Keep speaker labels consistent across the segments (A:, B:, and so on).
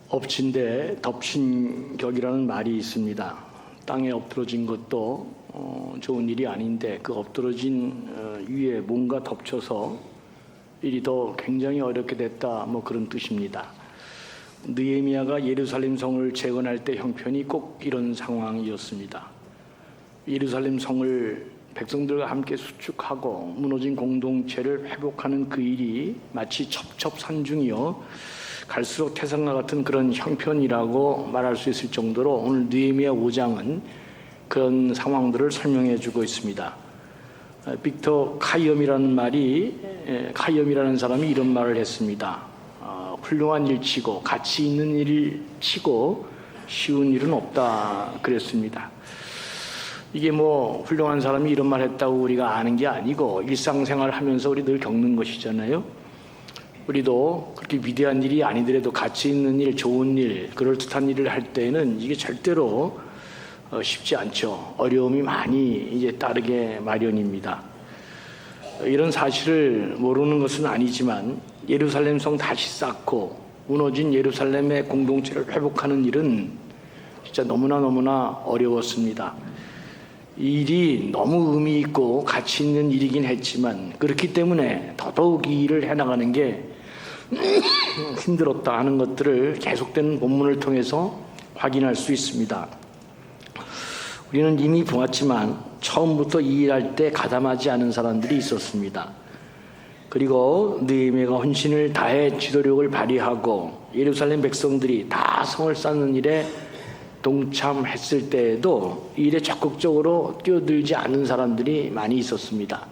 A: 엎친 데 덮친 격이라는 말이 있습니다. 땅에 엎드러진 것도 좋은 일이 아닌데 그 엎드러진 위에 뭔가 덮쳐서 일이 더 굉장히 어렵게 됐다, 뭐 그런 뜻입니다. 느헤미야가 예루살렘 성을 재건할 때 형편이 꼭 이런 상황이었습니다. 예루살렘 성을 백성들과 함께 수축하고 무너진 공동체를 회복하는 그 일이 마치 첩첩산중이요 갈수록 태산과 같은 그런 형편이라고 말할 수 있을 정도로 오늘 느헤미야 5장은 그런 상황들을 설명해 주고 있습니다. 빅터 카이엄이라는 사람이 이런 말을 했습니다. 훌륭한 일 치고 가치 있는 일 치고 쉬운 일은 없다 그랬습니다. 이게 뭐 훌륭한 사람이 이런 말 했다고 우리가 아는 게 아니고 일상생활 하면서 우리 늘 겪는 것이잖아요. 우리도 그렇게 위대한 일이 아니더라도 가치 있는 일, 좋은 일, 그럴듯한 일을 할 때는 이게 절대로 쉽지 않죠. 어려움이 많이 이제 따르게 마련입니다. 이런 사실을 모르는 것은 아니지만 예루살렘 성 다시 쌓고 무너진 예루살렘의 공동체를 회복하는 일은 진짜 너무나 어려웠습니다. 이 일이 너무 의미 있고 가치 있는 일이긴 했지만 그렇기 때문에 더더욱 이 일을 해나가는 게 힘들었다 하는 것들을 계속되는 본문을 통해서 확인할 수 있습니다. 우리는 이미 보았지만 처음부터 이 일할 때 가담하지 않은 사람들이 있었습니다. 그리고 느헤미야가 헌신을 다해 지도력을 발휘하고 예루살렘 백성들이 다 성을 쌓는 일에 동참했을 때에도 이 일에 적극적으로 뛰어들지 않은 사람들이 많이 있었습니다.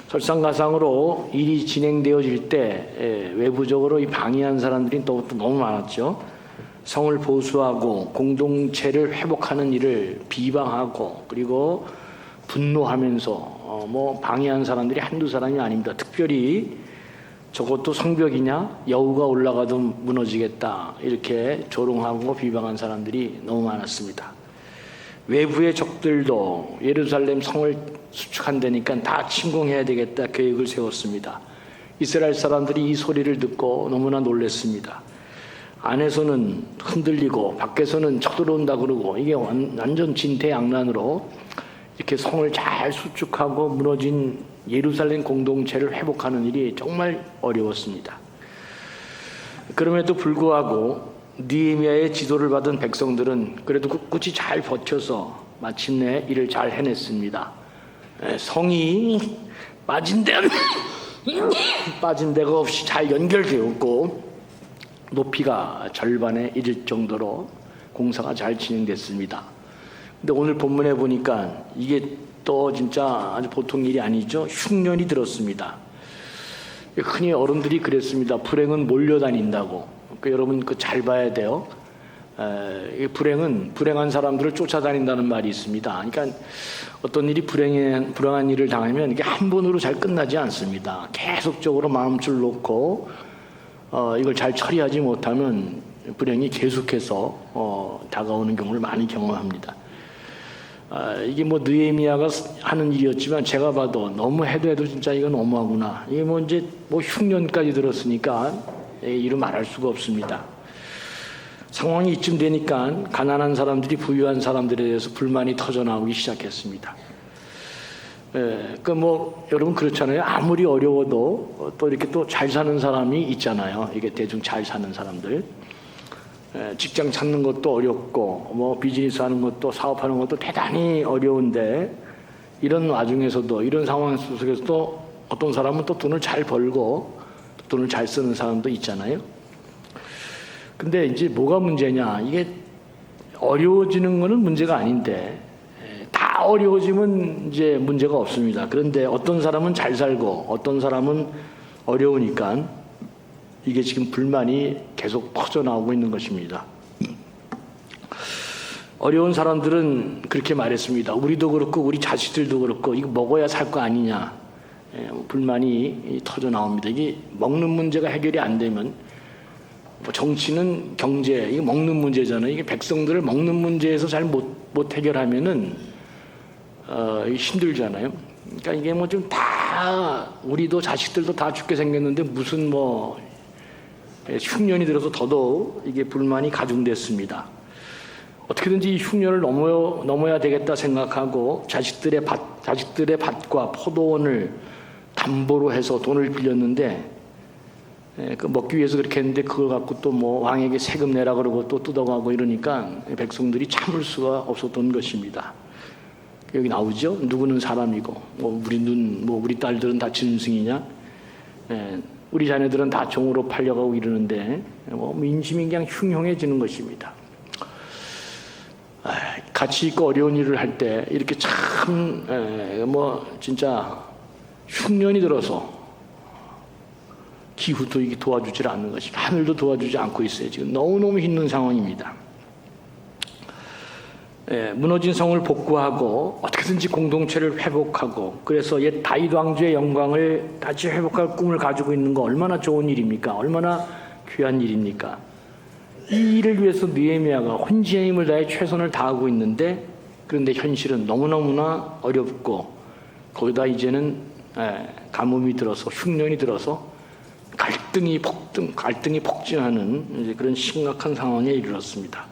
A: 설상가상으로 일이 진행되어질 때 외부적으로 방해한 사람들이 또 너무 많았죠. 성을 보수하고 공동체를 회복하는 일을 비방하고 그리고 분노하면서 방해한 사람들이 한두 사람이 아닙니다. 특별히 저것도 성벽이냐? 여우가 올라가도 무너지겠다. 이렇게 조롱하고 비방한 사람들이 너무 많았습니다. 외부의 적들도 예루살렘 성을 수축한다니까 다 침공해야 되겠다 계획을 세웠습니다. 이스라엘 사람들이 이 소리를 듣고 너무나 놀랐습니다. 안에서는 흔들리고 밖에서는 쳐들어온다 그러고 이게 완전 진퇴양난으로 이렇게 성을 잘 수축하고 무너진 예루살렘 공동체를 회복하는 일이 정말 어려웠습니다. 그럼에도 불구하고 느헤미야의 지도를 받은 백성들은 그래도 꿋꿋이 잘 버텨서 마침내 일을 잘 해냈습니다. 성이 빠진 데가 없이 잘 연결되었고 높이가 절반에 이를 정도로 공사가 잘 진행됐습니다. 근데 오늘 본문에 보니까 이게 또 진짜 아주 보통 일이 아니죠. 흉년이 들었습니다. 흔히 어른들이 그랬습니다. 불행은 몰려다닌다고. 여러분 잘 봐야 돼요. 불행은 불행한 사람들을 쫓아다닌다는 말이 있습니다. 그러니까 어떤 일이 불행한 일을 당하면 이게 한 번으로 잘 끝나지 않습니다. 계속적으로 마음줄 놓고 이걸 잘 처리하지 못하면 불행이 계속해서 다가오는 경우를 많이 경험합니다. 이게 느헤미야가 하는 일이었지만 제가 봐도 너무 해도 진짜 이건 너무하구나. 이게 이제 흉년까지 들었으니까 이루 말할 수가 없습니다. 상황이 이쯤 되니까 가난한 사람들이 부유한 사람들에 대해서 불만이 터져나오기 시작했습니다. 여러분 그렇잖아요. 아무리 어려워도 또 이렇게 또 잘 사는 사람이 있잖아요. 이게 대충 잘 사는 사람들. 직장 찾는 것도 어렵고 비즈니스 하는 것도 사업하는 것도 대단히 어려운데 이런 와중에서도 이런 상황 속에서도 어떤 사람은 또 돈을 잘 벌고 돈을 잘 쓰는 사람도 있잖아요. 근데 이제 뭐가 문제냐? 이게 어려워지는 거는 문제가 아닌데 다 어려워지면 이제 문제가 없습니다. 그런데 어떤 사람은 잘 살고 어떤 사람은 어려우니까 이게 지금 불만이 계속 퍼져나오고 있는 것입니다. 어려운 사람들은 그렇게 말했습니다. 우리도 그렇고 우리 자식들도 그렇고 이거 먹어야 살 거 아니냐. 불만이 터져나옵니다. 이게 먹는 문제가 해결이 안 되면 정치는 경제, 이게 먹는 문제잖아요. 이게 백성들을 먹는 문제에서 잘 못 해결하면은 힘들잖아요. 그러니까 이게 좀 다 우리도 자식들도 다 죽게 생겼는데 무슨 흉년이 들어서 더더욱 이게 불만이 가중됐습니다. 어떻게든지 이 흉년을 넘어야 되겠다 생각하고 자식들의 밭과 포도원을 담보로 해서 돈을 빌렸는데 그 먹기 위해서 그렇게 했는데 그걸 갖고 또 뭐 왕에게 세금 내라 그러고 또 뜯어가고 이러니까 백성들이 참을 수가 없었던 것입니다. 여기 나오죠. 누구는 사람이고 우리 딸들은 다 짐승이냐? 우리 자녀들은 다 종으로 팔려가고 이러는데 민심이 그냥 흉흉해지는 것입니다. 같이 있고 어려운 일을 할 때 이렇게 참 진짜 흉년이 들어서 기후도 이게 도와주질 않는 것입니다. 하늘도 도와주지 않고 있어요. 지금 너무너무 힘든 상황입니다. 무너진 성을 복구하고 어떻게든지 공동체를 회복하고 그래서 옛 다윗 왕조의 영광을 다시 회복할 꿈을 가지고 있는 거 얼마나 좋은 일입니까? 얼마나 귀한 일입니까? 이 일을 위해서 느헤미야가 혼신의 힘을 다해 최선을 다하고 있는데 그런데 현실은 너무너무나 어렵고 거기다 이제는 가뭄이 들어서 흉년이 들어서 갈등이 폭증하는 이제 그런 심각한 상황에 이르렀습니다.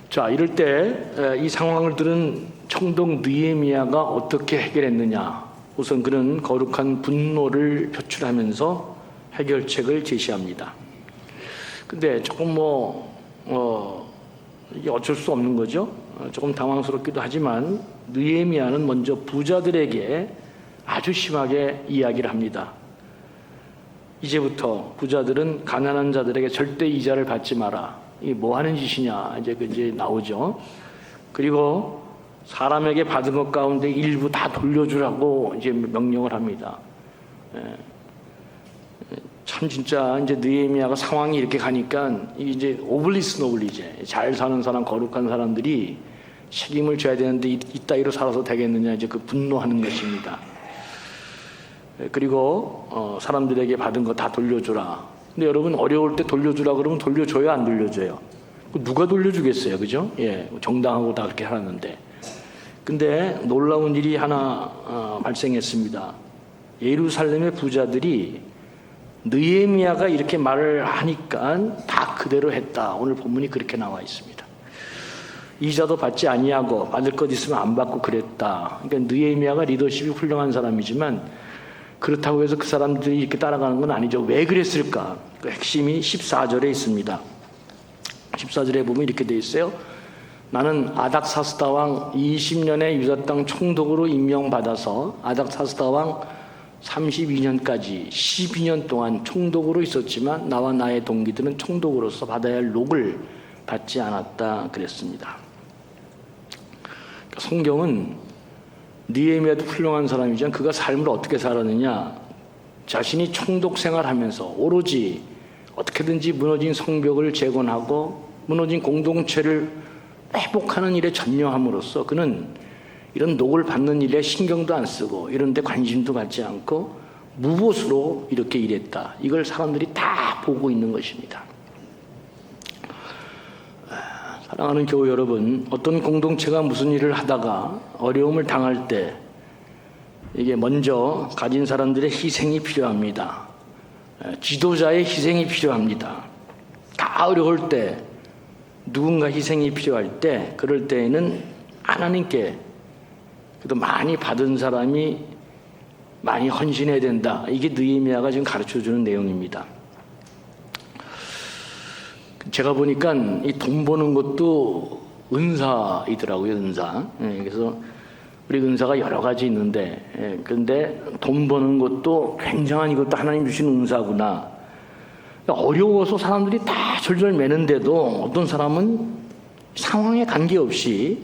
A: 자, 이럴 때 이 상황을 들은 총독 느헤미야가 어떻게 해결했느냐? 우선 그는 거룩한 분노를 표출하면서 해결책을 제시합니다. 근데 조금 이게 어쩔 수 없는 거죠. 조금 당황스럽기도 하지만 느헤미야는 먼저 부자들에게 아주 심하게 이야기를 합니다. 이제부터 부자들은 가난한 자들에게 절대 이자를 받지 마라. 이게 뭐 하는 짓이냐 이제 나오죠. 그리고 사람에게 받은 것 가운데 일부 다 돌려주라고 이제 명령을 합니다. 참 진짜 이제 느헤미야가 상황이 이렇게 가니까 이제 오블리스 노블리제 잘 사는 사람 거룩한 사람들이 책임을 져야 되는데 이따위로 살아서 되겠느냐 이제 그 분노하는 것입니다. 그리고 사람들에게 받은 거 다 돌려주라. 근데 여러분 어려울 때 돌려주라 그러면 돌려줘요 안 돌려줘요? 누가 돌려주겠어요, 그죠? 정당하고 다 그렇게 하는데. 근데 놀라운 일이 하나 발생했습니다. 예루살렘의 부자들이 느헤미야가 이렇게 말을 하니까 다 그대로 했다. 오늘 본문이 그렇게 나와 있습니다. 이자도 받지 아니하고 받을 것 있으면 안 받고 그랬다. 그러니까 느헤미야가 리더십이 훌륭한 사람이지만 그렇다고 해서 그 사람들이 이렇게 따라가는 건 아니죠. 왜 그랬을까? 그 핵심이 14절에 있습니다. 14절에 보면 이렇게 돼 있어요. 나는 아닥사스다 왕 20년의 유다 땅 총독으로 임명받아서 아닥사스다 왕 32년까지 12년 동안 총독으로 있었지만 나와 나의 동기들은 총독으로서 받아야 할 녹을 받지 않았다 그랬습니다. 성경은 느헤미야도 훌륭한 사람이지만 그가 삶을 어떻게 살았느냐, 자신이 총독 생활하면서 오로지 어떻게든지 무너진 성벽을 재건하고 무너진 공동체를 회복하는 일에 전념함으로써 그는 이런 녹을 받는 일에 신경도 안 쓰고 이런 데 관심도 갖지 않고 무보수로 이렇게 일했다. 이걸 사람들이 다 보고 있는 것입니다. 사랑하는 교우 여러분, 어떤 공동체가 무슨 일을 하다가 어려움을 당할 때 이게 먼저 가진 사람들의 희생이 필요합니다. 지도자의 희생이 필요합니다. 다 어려울 때 누군가 희생이 필요할 때 그럴 때에는 하나님께 그래도 많이 받은 사람이 많이 헌신해야 된다. 이게 느헤미야가 지금 가르쳐주는 내용입니다. 제가 보니까 이 돈 버는 것도 은사이더라고요, 은사. 그래서 우리 은사가 여러 가지 있는데, 그런데 돈 버는 것도 굉장한 이것도 하나님 주신 은사구나. 어려워서 사람들이 다 절절 매는데도 어떤 사람은 상황에 관계없이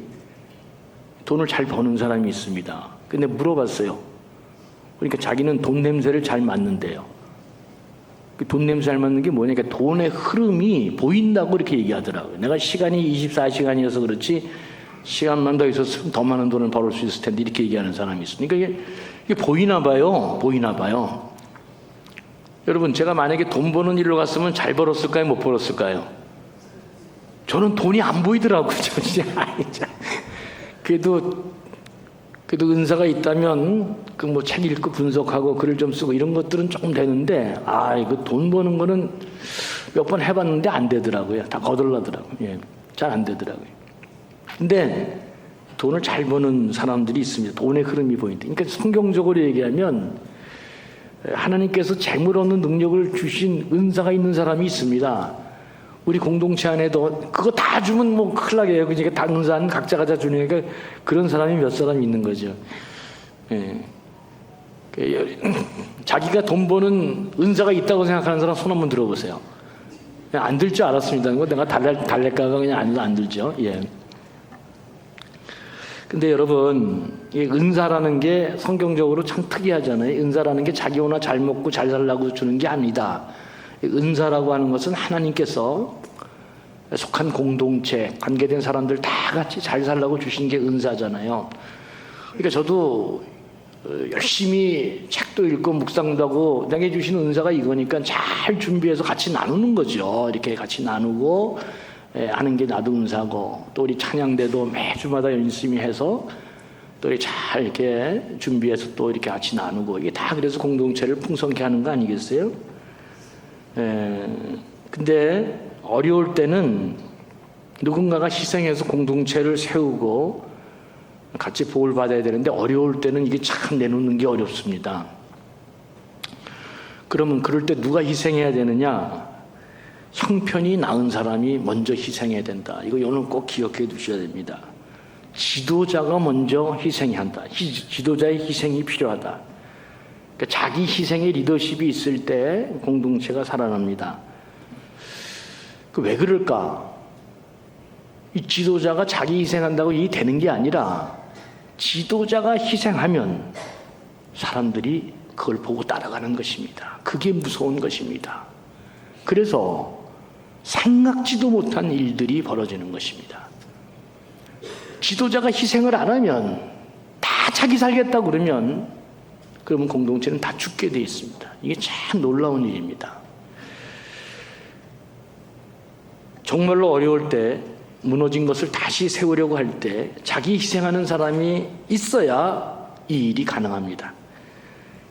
A: 돈을 잘 버는 사람이 있습니다. 근데 물어봤어요. 그러니까 자기는 돈 냄새를 잘 맡는데요. 그 돈 냄새 잘 맡는 게 뭐냐? 그러니까 돈의 흐름이 보인다고 이렇게 얘기하더라고요. 내가 시간이 24시간이어서 그렇지 시간만 더 있었으면 더 많은 돈을 벌을 수 있을 텐데 이렇게 얘기하는 사람이 있으니까 이게 보이나 봐요. 보이나 봐요. 여러분, 제가 만약에 돈 버는 일로 갔으면 잘 벌었을까요? 못 벌었을까요? 저는 돈이 안 보이더라고요. 그래도 그래도 은사가 있다면 그 뭐 책 읽고 분석하고 글을 좀 쓰고 이런 것들은 조금 되는데, 이거 돈 버는 거는 몇 번 해봤는데 안 되더라고요. 다 거덜나더라고요. 예, 잘 안 되더라고요. 근데 돈을 잘 버는 사람들이 있습니다. 돈의 흐름이 보인다. 그러니까 성경적으로 얘기하면 하나님께서 재물 얻는 능력을 주신 은사가 있는 사람이 있습니다. 우리 공동체 안에도 그거 다 주면 뭐 큰일 나게요. 그러니까 다 은사는 각자가 다 주니까 그런 사람이 몇 사람 있는 거죠. 예. 자기가 돈 버는 은사가 있다고 생각하는 사람 손 한번 들어보세요. 안 들 줄 알았습니다. 이거 내가 달랠까봐 그냥 안 들죠. 예. 근데 여러분, 이 은사라는 게 성경적으로 참 특이하잖아요. 은사라는 게 자기 오나 잘 먹고 잘 살라고 주는 게 아니다. 은사라고 하는 것은 하나님께서 속한 공동체, 관계된 사람들 다 같이 잘 살라고 주신 게 은사잖아요. 그러니까 저도 열심히 책도 읽고 묵상도 하고 내게 주신 은사가 이거니까 잘 준비해서 같이 나누는 거죠. 이렇게 같이 나누고 하는 게 나도 은사고, 또 우리 찬양대도 매주마다 열심히 해서 또 잘 이렇게 준비해서 또 이렇게 같이 나누고, 이게 다 그래서 공동체를 풍성케 하는 거 아니겠어요? 근데 어려울 때는 누군가가 희생해서 공동체를 세우고 같이 복을 받아야 되는데, 어려울 때는 이게 참 내놓는 게 어렵습니다. 그러면 그럴 때 누가 희생해야 되느냐? 형편이 나은 사람이 먼저 희생해야 된다. 이거 오늘 꼭 기억해 두셔야 됩니다. 지도자가 먼저 희생해야 한다. 지도자의 희생이 필요하다. 그러니까 자기 희생의 리더십이 있을 때 공동체가 살아납니다. 왜 그럴까? 이 지도자가 자기 희생한다고 이 되는 게 아니라, 지도자가 희생하면 사람들이 그걸 보고 따라가는 것입니다. 그게 무서운 것입니다. 그래서 생각지도 못한 일들이 벌어지는 것입니다. 지도자가 희생을 안 하면, 다 자기 살겠다고 그러면 공동체는 다 죽게 돼 있습니다. 이게 참 놀라운 일입니다. 정말로 어려울 때, 무너진 것을 다시 세우려고 할 때 자기 희생하는 사람이 있어야 이 일이 가능합니다.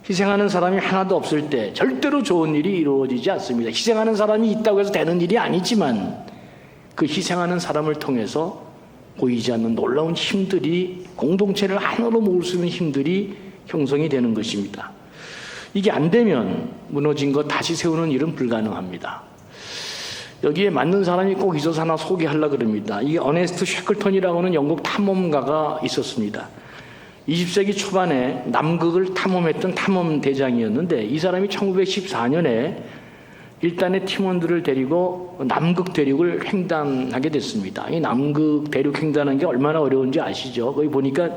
A: 희생하는 사람이 하나도 없을 때 절대로 좋은 일이 이루어지지 않습니다. 희생하는 사람이 있다고 해서 되는 일이 아니지만, 그 희생하는 사람을 통해서 보이지 않는 놀라운 힘들이, 공동체를 하나로 모을 수 있는 힘들이 형성이 되는 것입니다. 이게 안 되면 무너진 것 다시 세우는 일은 불가능합니다. 여기에 맞는 사람이 꼭 있어서 하나 소개하려고 그럽니다. 이게 어네스트 쉐클턴이라고 하는 영국 탐험가가 있었습니다. 20세기 초반에 남극을 탐험했던 탐험대장이었는데, 이 사람이 1914년에 일단의 팀원들을 데리고 남극 대륙을 횡단하게 됐습니다. 이 남극 대륙 횡단하는 게 얼마나 어려운지 아시죠? 거기 보니까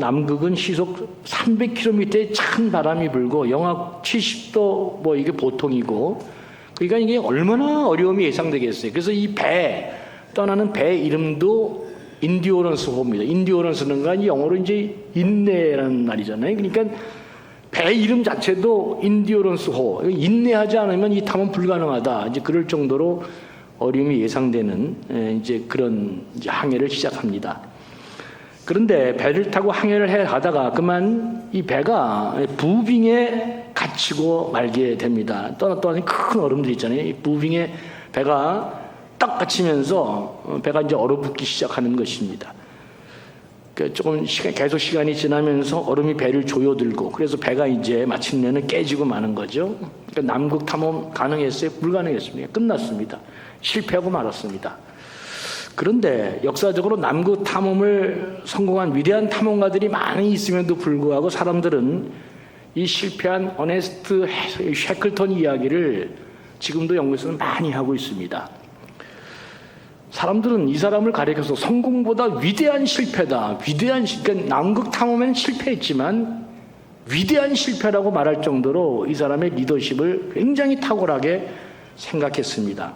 A: 남극은 시속 300km의 찬 바람이 불고 영하 70도 뭐 이게 보통이고, 그러니까 이게 얼마나 어려움이 예상되겠어요. 그래서 이 떠나는 배 이름도 인디오런스호입니다. 인디오런스는 영어로 이제 인내라는 말이잖아요. 그러니까 배 이름 자체도 인디오런스호. 인내하지 않으면 이 탐험 불가능하다. 이제 그럴 정도로 어려움이 예상되는 이제 그런 이제 항해를 시작합니다. 그런데 배를 타고 항해를 해 가다가 그만 이 배가 부빙에 갇히고 말게 됩니다. 떠났더니 큰 얼음들 있잖아요. 이 부빙에 배가 딱 갇히면서 배가 이제 얼어붙기 시작하는 것입니다. 조금 계속 시간이 지나면서 얼음이 배를 조여들고, 그래서 배가 이제 마침내는 깨지고 마는 거죠. 그러니까 남극 탐험 가능했어요? 불가능했습니다. 끝났습니다. 실패하고 말았습니다. 그런데 역사적으로 남극 탐험을 성공한 위대한 탐험가들이 많이 있음에도 불구하고 사람들은 이 실패한 어네스트 쉐클턴 이야기를 지금도 영국에서는 많이 하고 있습니다. 사람들은 이 사람을 가리켜서 성공보다 위대한 실패다. 그러니까 남극 탐험에는 실패했지만 위대한 실패라고 말할 정도로 이 사람의 리더십을 굉장히 탁월하게 생각했습니다.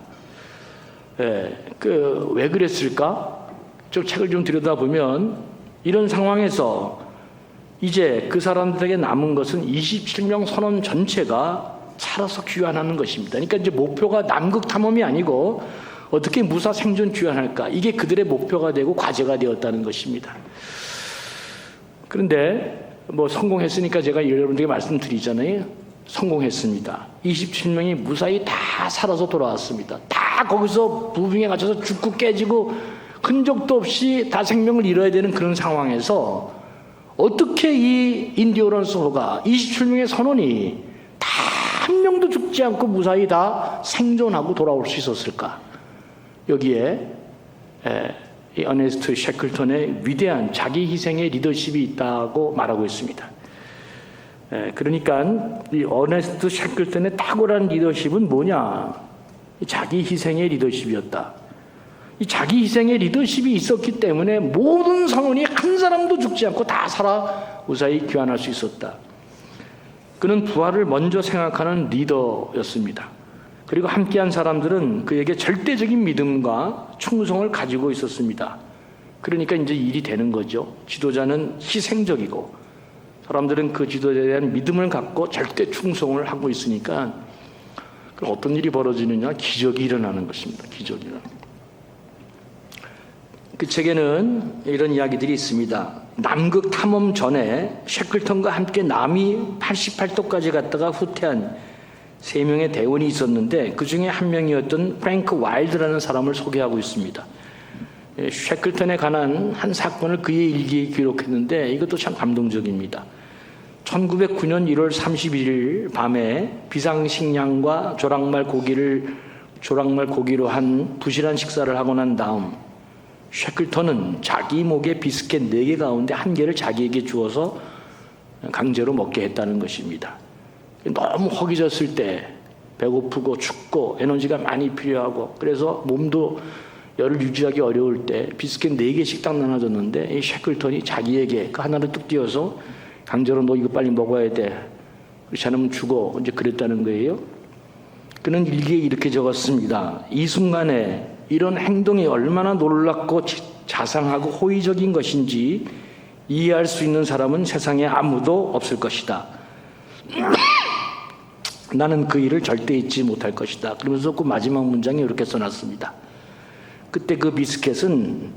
A: 왜 그랬을까? 좀 책을 좀 들여다보면 이런 상황에서 이제 그 사람들에게 남은 것은 27명 선원 전체가 살아서 귀환하는 것입니다. 그러니까 이제 목표가 남극 탐험이 아니고 어떻게 무사 생존 귀환할까? 이게 그들의 목표가 되고 과제가 되었다는 것입니다. 그런데 뭐 성공했으니까 제가 여러분들에게 말씀드리잖아요. 성공했습니다. 27명이 무사히 다 살아서 돌아왔습니다. 다 거기서 무빙에 갇혀서 죽고 깨지고 흔적도 없이 다 생명을 잃어야 되는 그런 상황에서 어떻게 이 인디오런스호가 27명의 선원이 다 한 명도 죽지 않고 무사히 다 생존하고 돌아올 수 있었을까? 여기에 이 어네스트 셰클턴의 위대한 자기 희생의 리더십이 있다고 말하고 있습니다. 그러니까 이 어네스트 셰클턴의 탁월한 리더십은 뭐냐? 자기 희생의 리더십이었다. 이 자기 희생의 리더십이 있었기 때문에 모든 선원이 한 사람도 죽지 않고 다 살아 무사히 귀환할 수 있었다. 그는 부활을 먼저 생각하는 리더였습니다. 그리고 함께한 사람들은 그에게 절대적인 믿음과 충성을 가지고 있었습니다. 그러니까 이제 일이 되는 거죠. 지도자는 희생적이고 사람들은 그 지도자에 대한 믿음을 갖고 절대 충성을 하고 있으니까 그럼 어떤 일이 벌어지느냐? 기적이 일어나는 것입니다. 기적이 일어나는. 그 책에는 이런 이야기들이 있습니다. 남극 탐험 전에 셰클턴과 함께 남이 88도까지 갔다가 후퇴한 3명의 대원이 있었는데 그 중에 한 명이었던 프랭크 와일드라는 사람을 소개하고 있습니다. 셰클턴에 관한 한 사건을 그의 일기에 기록했는데 이것도 참 감동적입니다. 1909년 1월 31일 밤에 비상식량과 조랑말 고기로 한 부실한 식사를 하고 난 다음 셰클턴은 자기 목에 비스켓 4개 가운데 1개를 자기에게 주어서 강제로 먹게 했다는 것입니다. 너무 허기졌을 때 배고프고 춥고 에너지가 많이 필요하고 그래서 몸도 열을 유지하기 어려울 때 비스켓 4개씩 딱 나눠줬는데 이 셰클턴이 자기에게 그 하나를 뚝 띄워서 강제로 너 이거 빨리 먹어야 돼. 그렇지 않으면 죽어. 이제 그랬다는 거예요. 그는 일기에 이렇게 적었습니다. 이 순간에 이런 행동이 얼마나 놀랍고 자상하고 호의적인 것인지 이해할 수 있는 사람은 세상에 아무도 없을 것이다. 나는 그 일을 절대 잊지 못할 것이다. 그러면서 그 마지막 문장에 이렇게 써놨습니다. 그때 그 비스켓은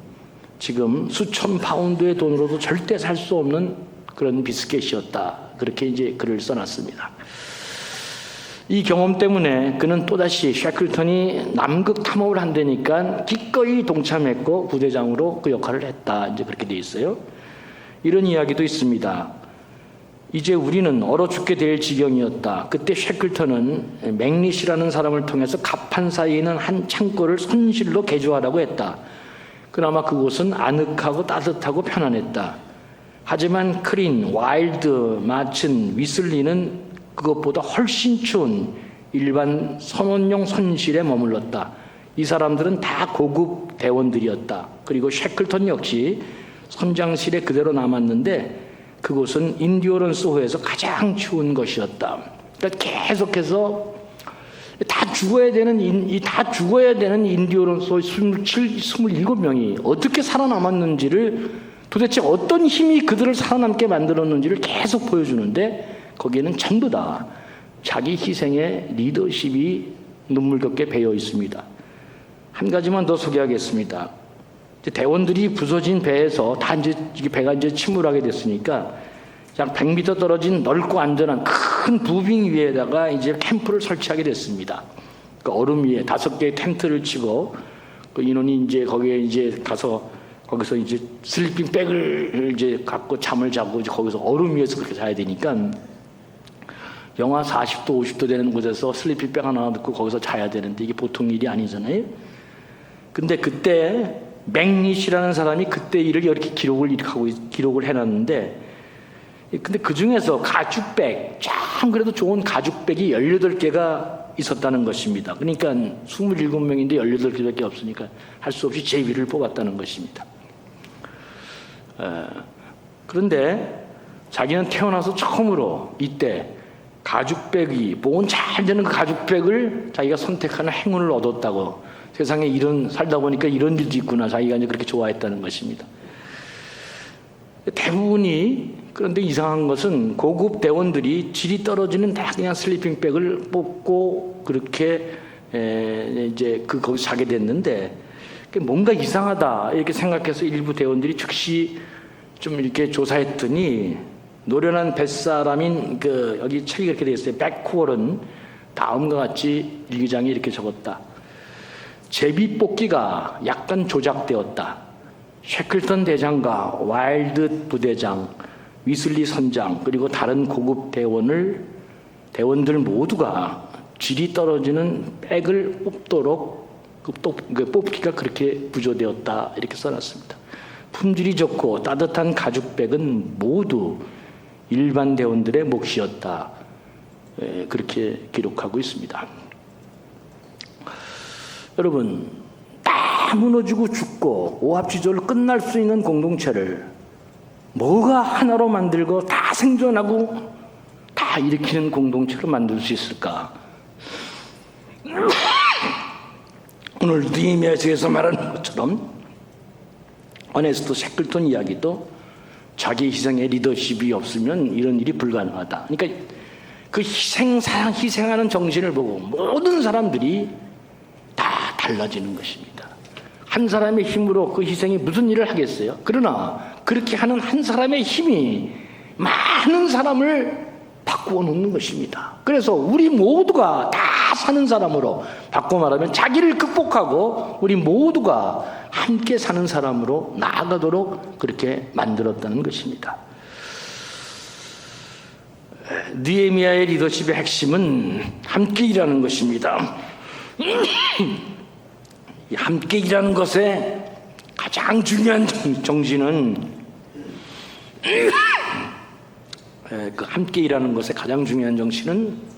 A: 지금 수천 파운드의 돈으로도 절대 살 수 없는 그런 비스켓이었다. 그렇게 이제 글을 써놨습니다. 이 경험 때문에 그는 또다시 셰클턴이 남극 탐험을 한다니까 기꺼이 동참했고 부대장으로 그 역할을 했다. 이제 그렇게 돼 있어요. 이런 이야기도 있습니다. 이제 우리는 얼어 죽게 될 지경이었다. 그때 셰클턴은 맥닛이라는 사람을 통해서 갑판 사이에 있는 한 창고를 손실로 개조하라고 했다. 그나마 그곳은 아늑하고 따뜻하고 편안했다. 하지만 크린, 와일드, 마친, 위슬리는 그것보다 훨씬 추운 일반 선원용 손실에 머물렀다. 이 사람들은 다 고급 대원들이었다. 그리고 셰클턴 역시 선장실에 그대로 남았는데 그곳은 인디오런스호에서 가장 추운 것이었다. 그러니까 계속해서 다 죽어야 되는 인디오런스호 27명이 어떻게 살아남았는지를 도대체 어떤 힘이 그들을 살아남게 만들었는지를 계속 보여주는데 거기에는 전부 다 자기 희생의 리더십이 눈물겹게 배어 있습니다. 한 가지만 더 소개하겠습니다. 대원들이 부서진 배에서 다 이제 배가 이제 침몰하게 됐으니까 약 100m 떨어진 넓고 안전한 큰 부빙 위에다가 이제 캠프를 설치하게 됐습니다. 그 얼음 위에 5개의 텐트를 치고 그 인원이 이제 거기에 이제 거기서 이제 슬리핑 백을 이제 갖고 잠을 자고 이제 거기서 얼음 위에서 그렇게 자야 되니까 영하 40도, 50도 되는 곳에서 슬리핑 백 하나 넣고 거기서 자야 되는데 이게 보통 일이 아니잖아요. 근데 그때 맥닛이라는 사람이 그때 일을 이렇게 기록을 해놨는데 근데 그 중에서 가죽백, 참 그래도 좋은 가죽백이 18개가 있었다는 것입니다. 그러니까 27명인데 18개밖에 없으니까 할 수 없이 제위를 뽑았다는 것입니다. 그런데 자기는 태어나서 처음으로 이때 가죽백이 보온 잘 되는 그 가죽백을 자기가 선택하는 행운을 얻었다고 세상에 살다 보니까 이런 일도 있구나 자기가 이제 그렇게 좋아했다는 것입니다. 대부분이 그런데 이상한 것은 고급 대원들이 질이 떨어지는 다 그냥 슬리핑백을 뽑고 그렇게 이제 거기서 자게 됐는데 뭔가 이상하다 이렇게 생각해서 일부 대원들이 즉시 좀 이렇게 조사했더니 노련한 뱃사람인 여기 책이 이렇게 되어 있어요. 백후얼은 다음과 같이 일기장에 이렇게 적었다. 제비뽑기가 약간 조작되었다. 셰클턴 대장과 와일드 부대장, 위슬리 선장, 그리고 다른 고급 대원들 모두가 질이 떨어지는 백을 뽑도록 뽑기가 그렇게 부조되었다. 이렇게 써놨습니다. 품질이 좋고 따뜻한 가죽백은 모두 일반 대원들의 몫이었다. 그렇게 기록하고 있습니다. 여러분, 다 무너지고 죽고 오합지졸 끝날 수 있는 공동체를 뭐가 하나로 만들고 다 생존하고 다 일으키는 공동체로 만들 수 있을까? 오늘 느헤미야서에서 말하는 것처럼 어네스트 셰클턴 이야기도 자기 희생의 리더십이 없으면 이런 일이 불가능하다. 그러니까 그 희생하는 정신을 보고 모든 사람들이 다 달라지는 것입니다. 한 사람의 힘으로 그 희생이 무슨 일을 하겠어요? 그러나 그렇게 하는 한 사람의 힘이 많은 사람을 바꾸어 놓는 것입니다. 그래서 우리 모두가 다 사는 사람으로, 바꿔 말하면 자기를 극복하고 우리 모두가 함께 사는 사람으로 나아가도록 그렇게 만들었다는 것입니다. 느헤미야의 리더십의 핵심은 함께 일하는 것입니다. 함께 일하는 것의 가장 중요한 정신은 그 함께 일하는 것의 가장 중요한 정신은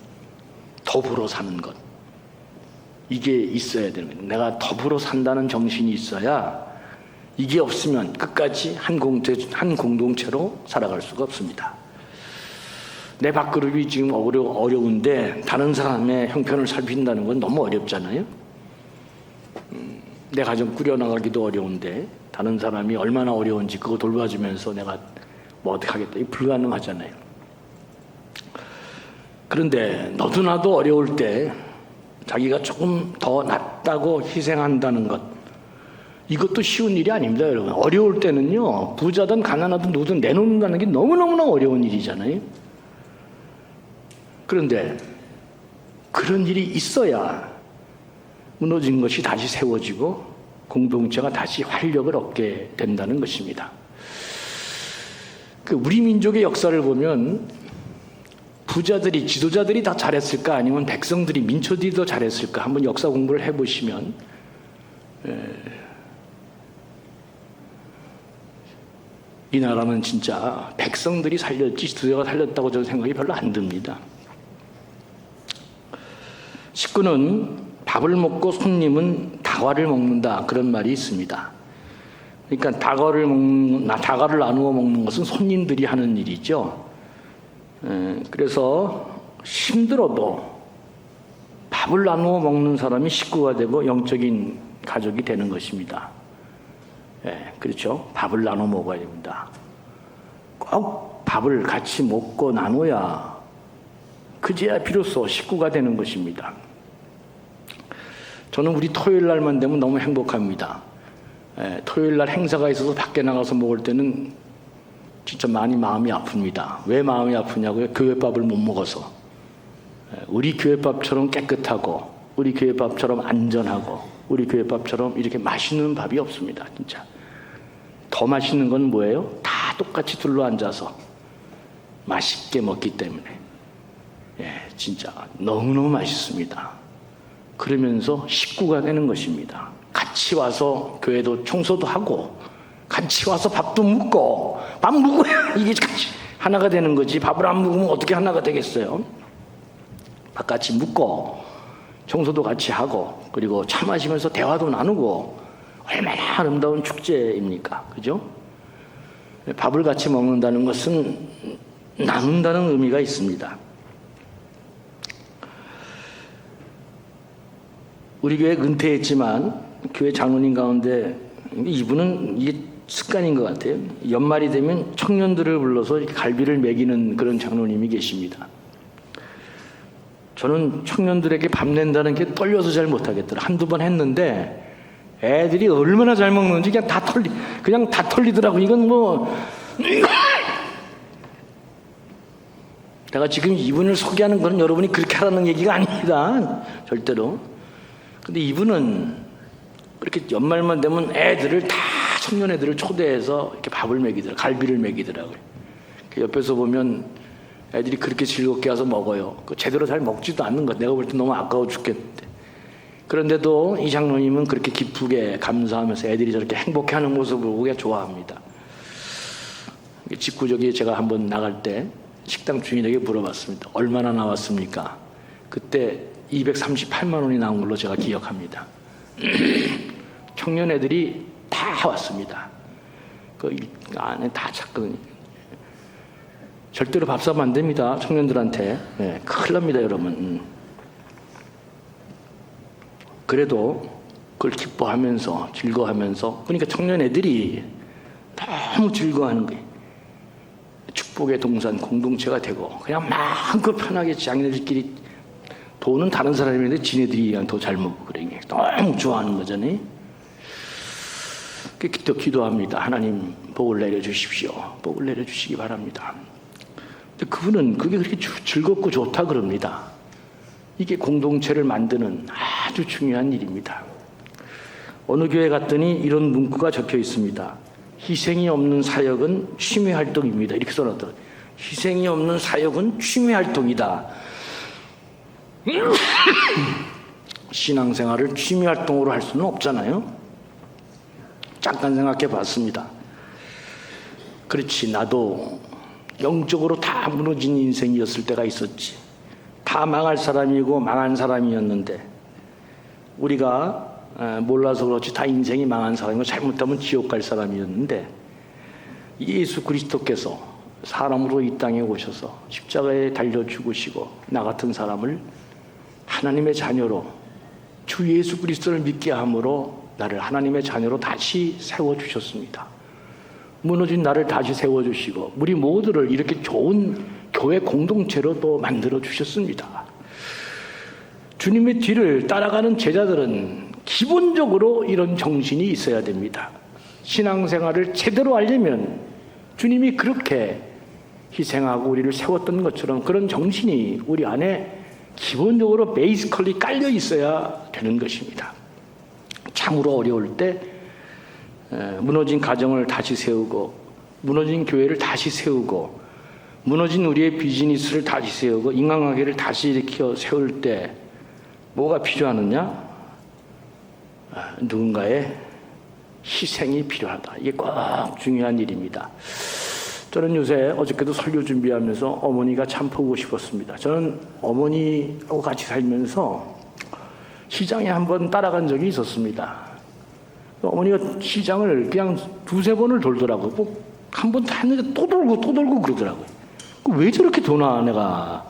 A: 더불어 사는 것. 이게 있어야 되는 거예요. 내가 더불어 산다는 정신이 있어야, 이게 없으면 끝까지 한 공동체로 살아갈 수가 없습니다. 내 밥그릇이 지금 어려운데 다른 사람의 형편을 살핀다는 건 너무 어렵잖아요. 내 가정 꾸려나가기도 어려운데 다른 사람이 얼마나 어려운지 그거 돌봐주면서 내가 뭐 어떻게 하겠다, 이거 불가능하잖아요. 그런데 너도 나도 어려울 때 자기가 조금 더 낫다고 희생한다는 것, 이것도 쉬운 일이 아닙니다, 여러분. 어려울 때는요, 부자든 가난하든 누구든 내놓는다는 게 너무너무나 어려운 일이잖아요. 그런데 그런 일이 있어야 무너진 것이 다시 세워지고 공동체가 다시 활력을 얻게 된다는 것입니다. 우리 민족의 역사를 보면 부자들이, 지도자들이 다 잘했을까, 아니면 백성들이, 민초들이 더 잘했을까, 한번 역사 공부를 해보시면 이 나라는 진짜 백성들이 살렸지 지도자가 살렸다고 저는 생각이 별로 안 듭니다. 식구는 밥을 먹고 손님은 다과를 먹는다, 그런 말이 있습니다. 그러니까 다과를 나누어 먹는 것은 손님들이 하는 일이죠. 그래서 힘들어도 밥을 나누어 먹는 사람이 식구가 되고 영적인 가족이 되는 것입니다. 그렇죠. 밥을 나눠 먹어야 됩니다. 꼭 밥을 같이 먹고 나눠야 그제야 비로소 식구가 되는 것입니다. 저는 우리 토요일 날만 되면 너무 행복합니다. 토요일 날 행사가 있어서 밖에 나가서 먹을 때는 진짜 많이 마음이 아픕니다. 왜 마음이 아프냐고요? 교회밥을 못 먹어서. 우리 교회밥처럼 깨끗하고, 우리 교회밥처럼 안전하고, 우리 교회밥처럼 이렇게 맛있는 밥이 없습니다. 진짜. 더 맛있는 건 뭐예요? 다 똑같이 둘러앉아서 맛있게 먹기 때문에. 진짜 너무너무 맛있습니다. 그러면서 식구가 되는 것입니다. 같이 와서 교회도 청소도 하고, 같이 와서 밥도 먹고, 밥 먹어야 이게 같이 하나가 되는 거지. 밥을 안 먹으면 어떻게 하나가 되겠어요? 밥 같이 먹고, 청소도 같이 하고, 그리고 차 마시면서 대화도 나누고, 얼마나 아름다운 축제입니까? 그죠? 밥을 같이 먹는다는 것은 나눈다는 의미가 있습니다. 우리 교회 은퇴했지만 교회 장로님 가운데 이분은 이게 습관인 것 같아요. 연말이 되면 청년들을 불러서 이렇게 갈비를 먹이는 그런 장로님이 계십니다. 저는 청년들에게 밥 낸다는 게 떨려서 잘 못하겠더라. 한두 번 했는데 애들이 얼마나 잘 먹는지 그냥 다 털리더라고. 이건 뭐 내가 지금 이분을 소개하는 건 여러분이 그렇게 하라는 얘기가 아닙니다. 절대로. 근데 이분은 그렇게 연말만 되면 애들을 다 청년 애들을 초대해서 이렇게 밥을 먹이더라, 갈비를 먹이더라고요. 옆에서 보면 애들이 그렇게 즐겁게 와서 먹어요. 제대로 잘 먹지도 않는 것. 내가 볼 때 너무 아까워 죽겠는데. 그런데도 이 장로님은 그렇게 기쁘게 감사하면서 애들이 저렇게 행복해하는 모습을 보고 좋아합니다. 직구적이 제가 한번 나갈 때 식당 주인에게 물어봤습니다. 얼마나 나왔습니까? 그때 238만 원이 나온 걸로 제가 기억합니다. 청년 애들이 다 왔습니다. 그 안에 다 찼거든요. 절대로 밥 사면 안 됩니다. 청년들한테. 네, 큰일 납니다, 여러분. 그래도 그걸 기뻐하면서 즐거워하면서, 그러니까 청년 애들이 너무 즐거워하는 거예요. 축복의 동산 공동체가 되고 그냥 마음껏 편하게 자기네들끼리 돈은 다른 사람인데 지네들이 그냥 더 잘 먹고 그래. 너무 좋아하는 거잖아요. 또 기도합니다. 하나님 복을 내려주십시오. 복을 내려주시기 바랍니다. 근데 그분은 그게 그렇게 즐겁고 좋다 그럽니다. 이게 공동체를 만드는 아주 중요한 일입니다. 어느 교회 갔더니 이런 문구가 적혀 있습니다. 희생이 없는 사역은 취미활동입니다. 이렇게 써놨더라고요. 희생이 없는 사역은 취미활동이다. 신앙생활을 취미활동으로 할 수는 없잖아요. 잠깐 생각해 봤습니다. 그렇지, 나도 영적으로 다 무너진 인생이었을 때가 있었지. 다 망할 사람이고 망한 사람이었는데 우리가 몰라서 그렇지 다 인생이 망한 사람이고 잘못하면 지옥 갈 사람이었는데 예수 그리스도께서 사람으로 이 땅에 오셔서 십자가에 달려 죽으시고 나 같은 사람을 하나님의 자녀로 주 예수 그리스도를 믿게 함으로 나를 하나님의 자녀로 다시 세워주셨습니다. 무너진 나를 다시 세워주시고 우리 모두를 이렇게 좋은 교회 공동체로 또 만들어주셨습니다. 주님의 뒤를 따라가는 제자들은 기본적으로 이런 정신이 있어야 됩니다. 신앙생활을 제대로 하려면 주님이 그렇게 희생하고 우리를 세웠던 것처럼 그런 정신이 우리 안에 기본적으로 베이스컬리 깔려 있어야 되는 것입니다. 참으로 어려울 때 무너진 가정을 다시 세우고 무너진 교회를 다시 세우고 무너진 우리의 비즈니스를 다시 세우고 인간관계를 다시 일으켜 세울 때 뭐가 필요하느냐? 누군가의 희생이 필요하다. 이게 꼭 중요한 일입니다. 저는 요새 어저께도 설교 준비하면서 어머니가 참 보고 싶었습니다. 저는 어머니하고 같이 살면서 시장에 한번 따라간 적이 있었습니다. 어머니가 시장을 그냥 두세 번을 돌더라고요. 한 번 했는데 또 돌고 그러더라고요. 왜 저렇게 도나 내가.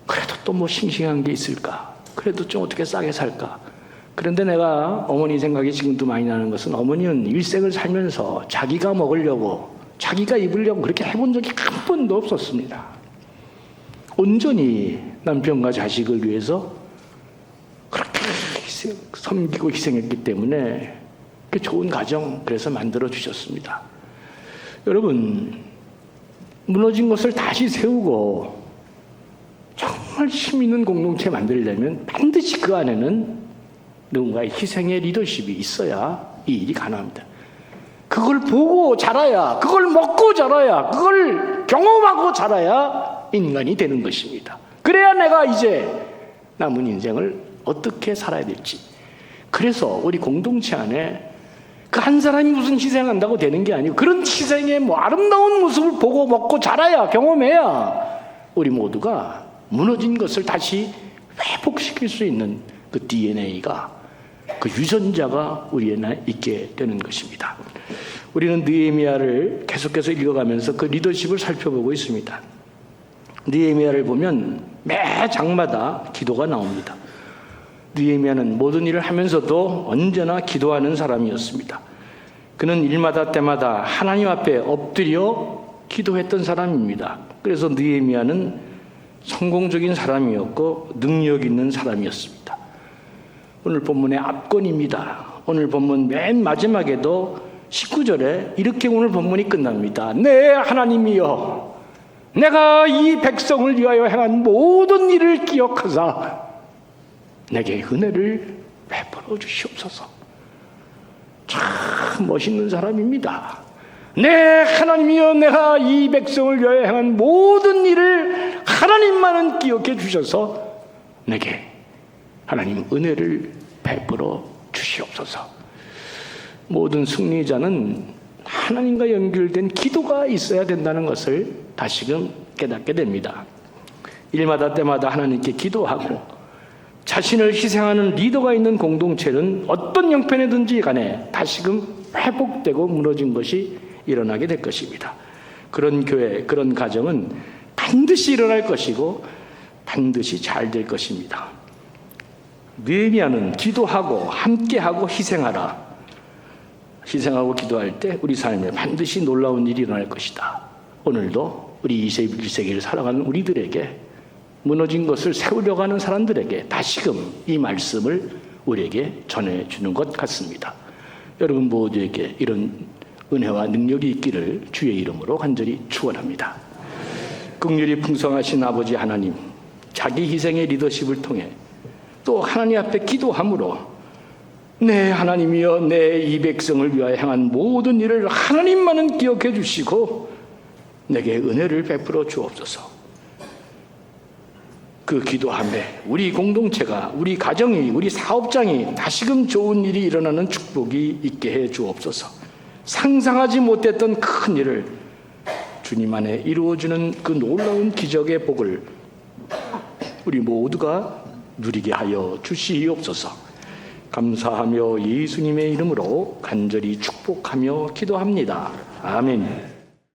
A: 그래도 또 뭐 싱싱한 게 있을까. 그래도 좀 어떻게 싸게 살까. 그런데 내가 어머니 생각이 지금도 많이 나는 것은 어머니는 일생을 살면서 자기가 먹으려고 자기가 입으려고 그렇게 해본 적이 한 번도 없었습니다. 온전히 남편과 자식을 위해서 그렇게 섬기고 희생했기 때문에 그 좋은 가정 그래서 만들어 주셨습니다. 여러분, 무너진 것을 다시 세우고 정말 힘 있는 공동체 만들려면 반드시 그 안에는 누군가의 희생의 리더십이 있어야 이 일이 가능합니다. 그걸 보고 자라야, 그걸 먹고 자라야, 그걸 경험하고 자라야 인간이 되는 것입니다. 그래야 내가 이제 남은 인생을 어떻게 살아야 될지. 그래서 우리 공동체 안에 그 한 사람이 무슨 희생한다고 되는 게 아니고 그런 희생의 뭐 아름다운 모습을 보고 먹고 자라야, 경험해야 우리 모두가 무너진 것을 다시 회복시킬 수 있는 그 DNA가, 그 유전자가 우리 안에 있게 되는 것입니다. 우리는 느헤미야를 계속해서 읽어가면서 그 리더십을 살펴보고 있습니다. 느헤미야를 보면 매 장마다 기도가 나옵니다. 느헤미야는 모든 일을 하면서도 언제나 기도하는 사람이었습니다. 그는 일마다 때마다 하나님 앞에 엎드려 기도했던 사람입니다. 그래서 느헤미야는 성공적인 사람이었고 능력 있는 사람이었습니다. 오늘 본문의 앞권입니다. 오늘 본문 맨 마지막에도 19절에 이렇게 오늘 본문이 끝납니다. 네, 하나님이여, 내가 이 백성을 위하여 행한 모든 일을 기억하사 내게 은혜를 베풀어 주시옵소서. 참 멋있는 사람입니다. 네, 하나님이여, 내가 이 백성을 위하여 행한 모든 일을 하나님만은 기억해 주셔서 내게 하나님 은혜를 베풀어 주시옵소서. 모든 승리자는 하나님과 연결된 기도가 있어야 된다는 것을 다시금 깨닫게 됩니다. 일마다 때마다 하나님께 기도하고 자신을 희생하는 리더가 있는 공동체는 어떤 형편이든지 간에 다시금 회복되고 무너진 것이 일어나게 될 것입니다. 그런 교회, 그런 가정은 반드시 일어날 것이고 반드시 잘 될 것입니다. 느헤미야는 기도하고 함께하고 희생하라. 희생하고 기도할 때 우리 삶에 반드시 놀라운 일이 일어날 것이다. 오늘도 우리 21세기를 살아가는 우리들에게 무너진 것을 세우려고 하는 사람들에게 다시금 이 말씀을 우리에게 전해주는 것 같습니다. 여러분 모두에게 이런 은혜와 능력이 있기를 주의 이름으로 간절히 축원합니다. 긍휼이 풍성하신 아버지 하나님, 자기 희생의 리더십을 통해 또 하나님 앞에 기도함으로 네, 하나님이여, 내 이 백성을 위하여 행한 모든 일을 하나님만은 기억해 주시고 내게 은혜를 베풀어 주옵소서. 그 기도함에 우리 공동체가, 우리 가정이, 우리 사업장이 다시금 좋은 일이 일어나는 축복이 있게 해 주옵소서. 상상하지 못했던 큰 일을 주님 안에 이루어주는 그 놀라운 기적의 복을 우리 모두가 누리게 하여 주시옵소서. 감사하며 예수님의 이름으로 간절히 축복하며 기도합니다. 아멘.